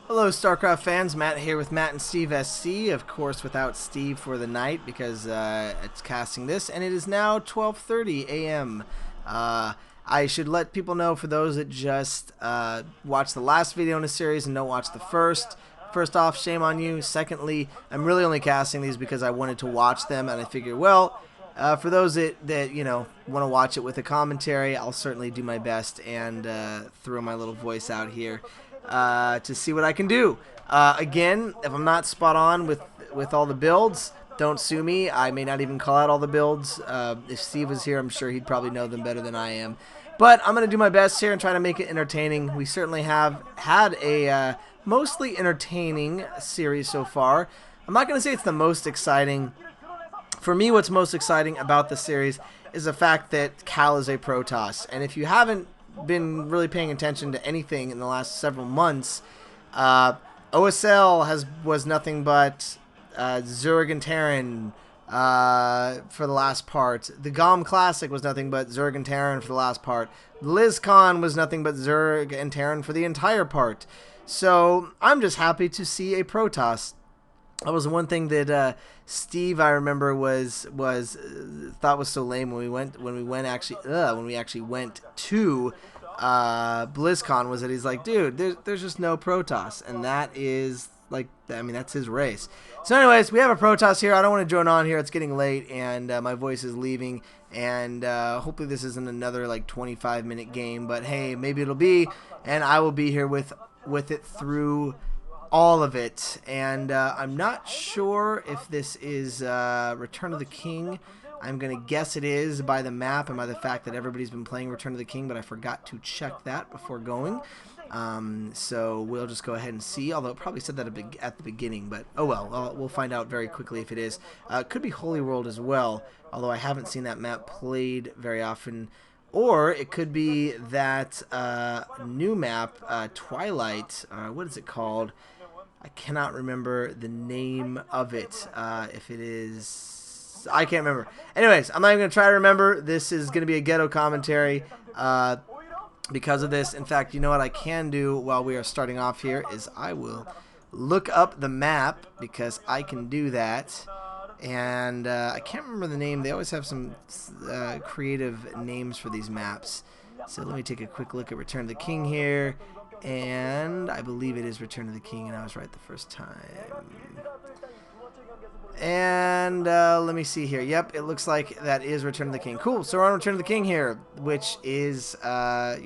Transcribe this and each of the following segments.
Hello, StarCraft fans. Matt here with Matt and Steve SC. Of course, without Steve for the night because it's casting this, and it is now 12:30 a.m. I should let people know, for those that just watched the last video in the series and don't watch the first. First off, shame on you. Secondly, I'm really only casting these because I wanted to watch them, and I figured, well, for those that want to watch it with a commentary, I'll certainly do my best and throw my little voice out here to see what I can do. Again, if I'm not spot on with all the builds, don't sue me. I may not even call out all the builds. If Steve was here, I'm sure he'd probably know them better than I am. But I'm going to do my best here and try to make it entertaining. We certainly have had a mostly entertaining series so far. I'm not going to say it's the most exciting. For me, what's most exciting about the series is the fact that KaL is a Protoss. And if you haven't been really paying attention to anything in the last several months, OSL was nothing but Zerg and Terran for the last part. The GOM Classic was nothing but Zerg and Terran for the last part. BlizzCon was nothing but Zerg and Terran for the entire part. So I'm just happy to see a Protoss. That was one thing that Steve, I remember, was thought was so lame when we actually went to BlizzCon, was that he's like, dude, there's just no Protoss, and that is like, I mean, that's his race. So anyways, we have a Protoss here. I don't want to join on here. It's getting late, and my voice is leaving, and hopefully this isn't another like 25-minute game, but hey, maybe it'll be, and I will be here with it through all of it. And I'm not sure if this is Return of the King. I'm going to guess it is by the map and by the fact that everybody's been playing Return of the King, but I forgot to check that before going. So we'll just go ahead and see, although it probably said that at the beginning, but oh well, we'll find out very quickly if it is. It could be Holy World as well, although I haven't seen that map played very often. Or it could be that new map, Twilight, what is it called? I cannot remember the name of it. If it is, I can't remember. Anyways, I'm not even going to try to remember. This is going to be a ghetto commentary because of this. In fact, you know what I can do while we are starting off here is I will look up the map, because I can do that. And I can't remember the name. They always have some creative names for these maps. So let me take a quick look at Return of the King here. And I believe it is Return of the King, and I was right the first time. And let me see here. Yep, it looks like that is Return of the King. Cool, so we're on Return of the King here, which is, a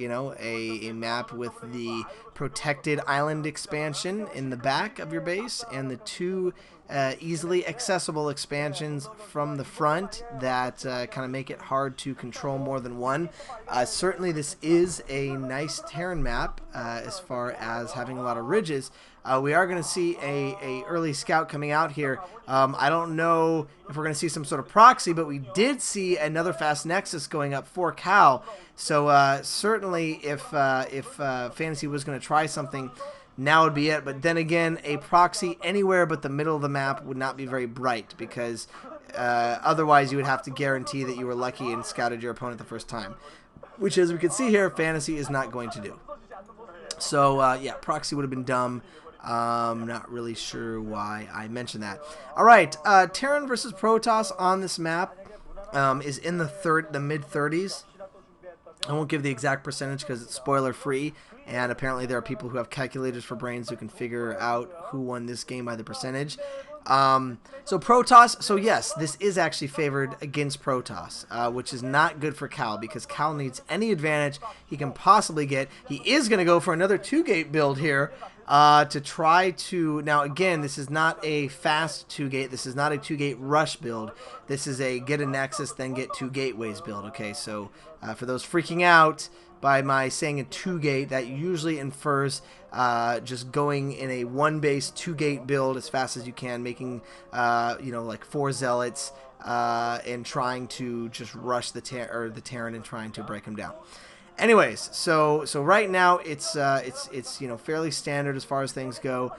map with the protected island expansion in the back of your base, and the two easily accessible expansions from the front that kind of make it hard to control more than one. Certainly this is a nice Terran map as far as having a lot of ridges. We are going to see a early scout coming out here. I don't know if we're going to see some sort of proxy, but we did see another fast nexus going up for KaL. So certainly if Fantasy was going to try something, now would be it. But then again, a proxy anywhere but the middle of the map would not be very bright, because otherwise you would have to guarantee that you were lucky and scouted your opponent the first time, which, as we can see here, Fantasy is not going to do. So yeah, proxy would have been dumb. Not really sure why I mentioned that. All right, Terran versus Protoss on this map is in the mid-30s. I won't give the exact percentage because it's spoiler free, and apparently there are people who have calculators for brains who can figure out who won this game by the percentage. So Protoss, so yes, this is actually favored against Protoss, which is not good for KaL, because KaL needs any advantage he can possibly get. He is going to go for another 2-gate build here to try to, now again, this is not a fast 2-gate, this is not a 2-gate rush build, this is a get a nexus then get 2 gateways build, okay? So for those freaking out by my saying a 2-gate, that usually infers just going in a 1-base 2-gate build as fast as you can, making like 4 zealots and trying to just rush the Terran and trying to break them down. Anyways, so right now it's fairly standard as far as things go.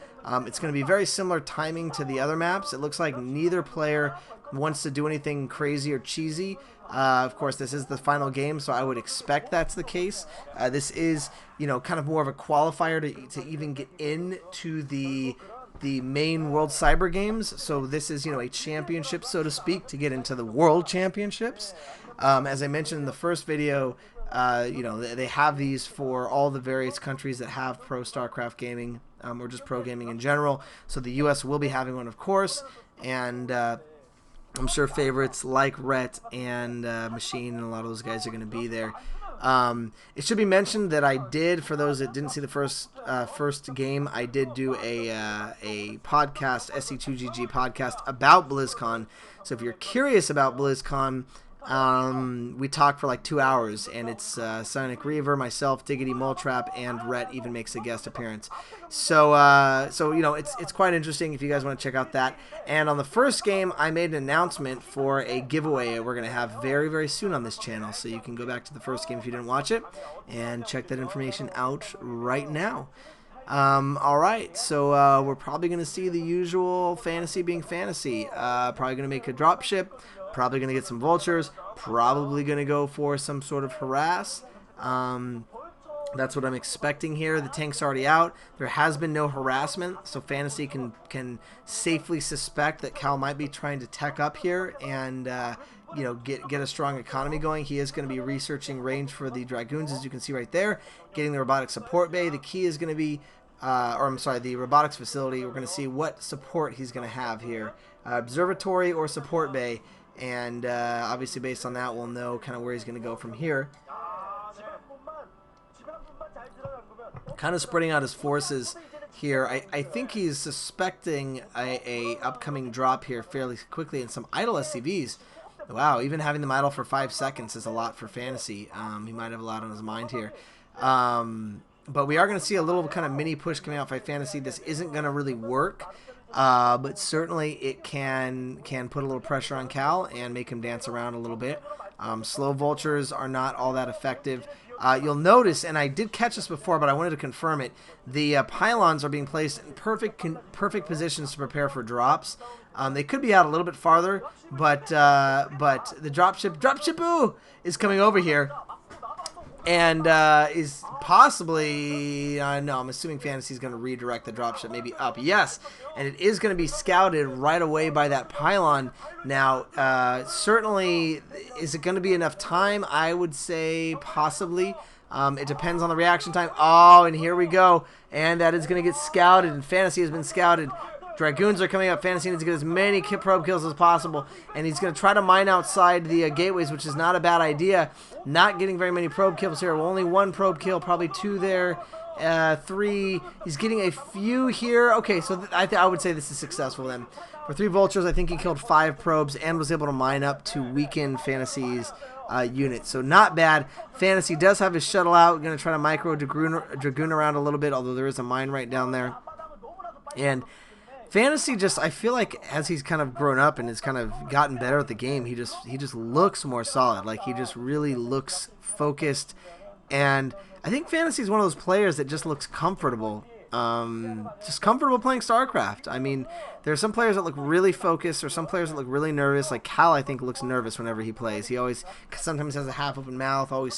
It's going to be very similar timing to the other maps. It looks like neither player wants to do anything crazy or cheesy. Of course, this is the final game, so I would expect that's the case. This is, kind of more of a qualifier to even get into the main World Cyber Games. So this is, a championship, so to speak, to get into the World Championships. As I mentioned in the first video, they have these for all the various countries that have pro StarCraft gaming, or just pro gaming in general. So the U.S. will be having one, of course, and I'm sure favorites like Rhett and Machine and a lot of those guys are going to be there. It should be mentioned that I did, for those that didn't see the first game, I did do a podcast, SC2GG podcast, about BlizzCon. So if you're curious about BlizzCon, we talked for like 2 hours, and it's Sonic Reaver, myself, Diggity Moletrap, and Rhett even makes a guest appearance. So it's quite interesting if you guys want to check out that. And on the first game, I made an announcement for a giveaway we're going to have very, very soon on this channel. So you can go back to the first game if you didn't watch it and check that information out right now. Alright, so we're probably going to see the usual fantasy being fantasy. Probably going to make a dropship. Probably going to get some vultures. Probably going to go for some sort of harass. That's what I'm expecting here. The tank's already out. There has been no harassment, so fantasy can safely suspect that KaL might be trying to tech up here and get a strong economy going. He is going to be researching range for the Dragoons, as you can see right there. Getting the robotic support bay. The key is going to be, the robotics facility. We're going to see what support he's going to have here. Observatory or support bay. And obviously based on that, we'll know kind of where he's going to go from here. Kind of spreading out his forces here. I think he's suspecting a upcoming drop here fairly quickly and some idle SCVs. Wow, even having them idle for 5 seconds is a lot for fantasy. He might have a lot on his mind here. But we are going to see a little kind of mini push coming out by fantasy. This isn't going to really work. But certainly it can put a little pressure on KaL and make him dance around a little bit. Slow vultures are not all that effective. You'll notice, and I did catch this before, but I wanted to confirm it, the pylons are being placed in perfect positions to prepare for drops. They could be out a little bit farther, but the dropship is coming over here. And is possibly, no, I'm assuming fantasy is going to redirect the dropship maybe up. Yes, and it is going to be scouted right away by that pylon. Now, certainly, is it going to be enough time? I would say possibly. It depends on the reaction time. Oh, and here we go. And that is going to get scouted, and fantasy has been scouted. Dragoons are coming up. Fantasy needs to get as many probe kills as possible. And he's going to try to mine outside the gateways, which is not a bad idea. Not getting very many probe kills here. Well, only 1 probe kill, probably 2 there. 3. He's getting a few here. Okay, so I would say this is successful then. For 3 vultures, I think he killed 5 probes and was able to mine up to weaken Fantasy's unit. So not bad. Fantasy does have his shuttle out. Going to try to micro Dragoon around a little bit, although there is a mine right down there. And Fantasy just, I feel like as he's kind of grown up and has kind of gotten better at the game, he just looks more solid. Like, he just really looks focused. And I think Fantasy is one of those players that just looks comfortable. Just comfortable playing StarCraft. I mean, there are some players that look really focused, or some players that look really nervous. Like KaL, I think, looks nervous whenever he plays. He always sometimes has a half open mouth, always